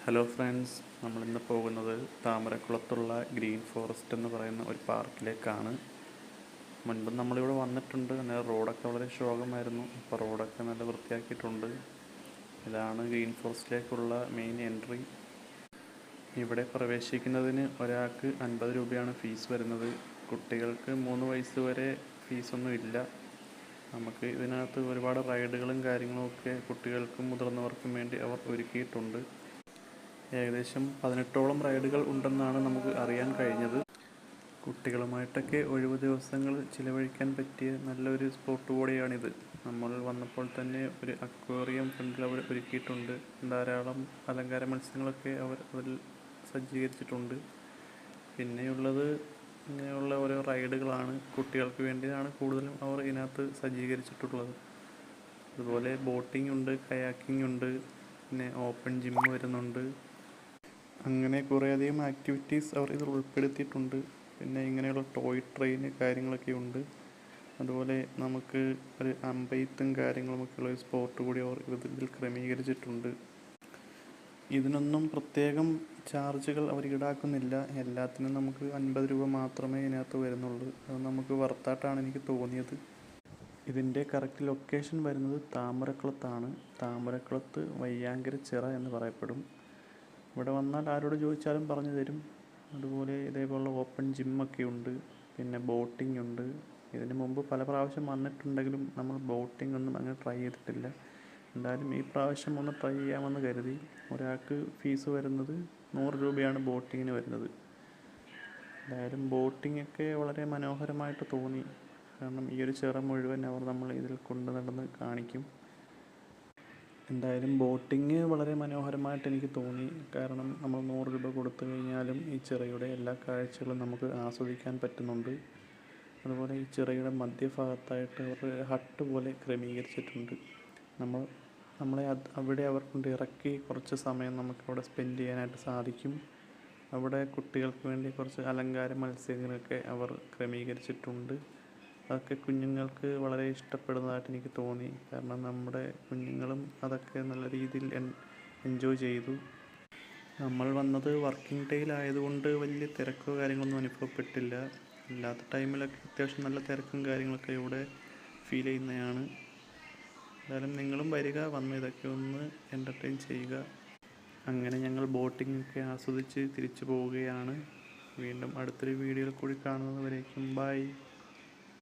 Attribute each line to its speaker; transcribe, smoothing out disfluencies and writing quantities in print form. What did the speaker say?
Speaker 1: Hello friends, നമ്മളിന്ന് പോകുന്നത് താമരക്കുളത്തുള്ള green forest എന്ന് പറയുന്ന ഒരു പാർക്കിലേക്കാണ്. മുൻപ് നമ്മളിവിടെ വന്നിട്ടുണ്ട്. അന്നേരം റോഡൊക്കെ വളരെ ശോകമായിരുന്നു. ഇപ്പോൾ റോഡൊക്കെ നല്ല വൃത്തിയാക്കിയിട്ടുണ്ട്. ഇതാണ് ഗ്രീൻ ഫോറസ്റ്റിലേക്കുള്ള മെയിൻ എൻട്രി. ഇവിടെ പ്രവേശിക്കുന്നതിന് ഒരാൾക്ക് 50 രൂപയാണ് ഫീസ് വരുന്നത്. കുട്ടികൾക്ക് 3 വയസ്സ് വരെ ഫീസൊന്നും ഇല്ല. നമുക്ക് ഇതിനകത്ത് ഒരുപാട് റൈഡുകളും കാര്യങ്ങളുമൊക്കെ കുട്ടികൾക്കും മുതിർന്നവർക്കും വേണ്ടി അവർ ഒരുക്കിയിട്ടുണ്ട്. ഏകദേശം 18ഓളം റൈഡുകൾ ഉണ്ടെന്നാണ് നമുക്ക് അറിയാൻ കഴിഞ്ഞത്. കുട്ടികളുമായിട്ടൊക്കെ ഒഴിവ് ദിവസങ്ങൾ ചിലവഴിക്കാൻ പറ്റിയ നല്ലൊരു സ്പോട്ട് കൂടിയാണിത്. നമ്മൾ വന്നപ്പോൾ തന്നെ ഒരു അക്വേറിയം ഫ്രണ്ടിൽ അവർ ഒരുക്കിയിട്ടുണ്ട്. ധാരാളം അലങ്കാര മത്സ്യങ്ങളൊക്കെ അവർ അതിൽ സജ്ജീകരിച്ചിട്ടുണ്ട്. പിന്നെയുള്ളത് ഇങ്ങനെയുള്ള ഓരോ റൈഡുകളാണ്. കുട്ടികൾക്ക് വേണ്ടിയാണ് കൂടുതലും അവർ ഇതിനകത്ത് സജ്ജീകരിച്ചിട്ടുള്ളത്. അതുപോലെ ബോട്ടിംഗ് ഉണ്ട്, കയാക്കിംഗ് ഉണ്ട്, പിന്നെ ഓപ്പൺ ജിം വരുന്നുണ്ട്. അങ്ങനെ കുറേയധികം ആക്ടിവിറ്റീസ് അവർ ഇതിൽ ഉൾപ്പെടുത്തിയിട്ടുണ്ട്. പിന്നെ ഇങ്ങനെയുള്ള ടോയ് ട്രെയിന് കാര്യങ്ങളൊക്കെ ഉണ്ട്. അതുപോലെ നമുക്ക് ഒരു അമ്പെയ്ത്തും കാര്യങ്ങളുമൊക്കെയുള്ള ഒരു സ്പോട്ട് കൂടി അവർ ഇതിൽ ക്രമീകരിച്ചിട്ടുണ്ട്. ഇതിനൊന്നും പ്രത്യേകം ചാർജുകൾ അവർ ഈടാക്കുന്നില്ല. എല്ലാത്തിനും നമുക്ക് 50 രൂപ മാത്രമേ ഇതിനകത്ത് വരുന്നുള്ളൂ. അത് നമുക്ക് വർത്തായിട്ടാണ് എനിക്ക് തോന്നിയത്. ഇതിൻ്റെ കറക്റ്റ് ലൊക്കേഷൻ വരുന്നത് താമരക്കുളത്താണ്. താമരക്കുളത്ത് വയ്യാങ്കര ചിറ എന്ന് പറയപ്പെടും. ഇവിടെ വന്നാൽ ആരോട് ചോദിച്ചാലും പറഞ്ഞു തരും. അതുപോലെ ഇതേപോലുള്ള ഓപ്പൺ ജിമ്മൊക്കെ ഉണ്ട്. പിന്നെ ബോട്ടിംഗ് ഉണ്ട്. ഇതിന് മുമ്പ് പല പ്രാവശ്യം വന്നിട്ടുണ്ടെങ്കിലും നമ്മൾ ബോട്ടിംഗ് ഒന്നും അങ്ങനെ ട്രൈ ചെയ്തിട്ടില്ല. എന്തായാലും ഈ പ്രാവശ്യം ഒന്ന് ട്രൈ ചെയ്യാമെന്ന് കരുതി. ഒരാൾക്ക് ഫീസ് വരുന്നത് 100 രൂപയാണ് ബോട്ടിങ്ങിന് വരുന്നത്. എന്തായാലും ബോട്ടിങ്ങൊക്കെ വളരെ മനോഹരമായിട്ട് തോന്നി. കാരണം ഈ ഒരു ചിറ മുഴുവൻ അവർ നമ്മൾ ഇതിൽ കൊണ്ടു നടന്ന് കാണിക്കും. എന്തായാലും ബോട്ടിങ് വളരെ മനോഹരമായിട്ട് എനിക്ക് തോന്നി. കാരണം നമ്മൾ 100 രൂപ കൊടുത്തു കഴിഞ്ഞാലും ഈ ചിറയുടെ എല്ലാ കാഴ്ചകളും നമുക്ക് ആസ്വദിക്കാൻ പറ്റുന്നുണ്ട്. അതുപോലെ ഈ ചിറയുടെ മധ്യഭാഗത്തായിട്ട് അവർ ഹട്ട് പോലെ ക്രമീകരിച്ചിട്ടുണ്ട്. നമ്മളെ അവിടെ അവർ കൊണ്ട് ഇറക്കി കുറച്ച് സമയം നമുക്കവിടെ സ്പെൻഡ് ചെയ്യാനായിട്ട് സാധിക്കും. അവിടെ കുട്ടികൾക്ക് വേണ്ടി കുറച്ച് അലങ്കാര മത്സ്യങ്ങളൊക്കെ അവർ ക്രമീകരിച്ചിട്ടുണ്ട്. അതൊക്കെ കുഞ്ഞുങ്ങൾക്ക് വളരെ ഇഷ്ടപ്പെടുന്നതായിട്ട് എനിക്ക് തോന്നി. കാരണം നമ്മുടെ കുഞ്ഞുങ്ങളും അതൊക്കെ നല്ല രീതിയിൽ എൻജോയ് ചെയ്തു. നമ്മൾ വന്നത് വർക്കിംഗ് ഡേയിലായതുകൊണ്ട് വലിയ തിരക്കോ കാര്യങ്ങളൊന്നും അനുഭവപ്പെട്ടില്ല. അല്ലാത്ത ടൈമിലൊക്കെ അത്യാവശ്യം നല്ല തിരക്കും കാര്യങ്ങളൊക്കെ ഇവിടെ ഫീൽ ചെയ്യുന്നതാണ്. എന്തായാലും നിങ്ങളും വരിക, വന്ന് ഇതൊക്കെ ഒന്ന് എൻ്റർടൈൻ ചെയ്യുക. അങ്ങനെ ഞങ്ങൾ ബോട്ടിങ്ങൊക്കെ ആസ്വദിച്ച് തിരിച്ചു പോവുകയാണ്. വീണ്ടും അടുത്തൊരു വീഡിയോയിൽ കൂടി കാണുന്നത് വരേക്കും ബൈ.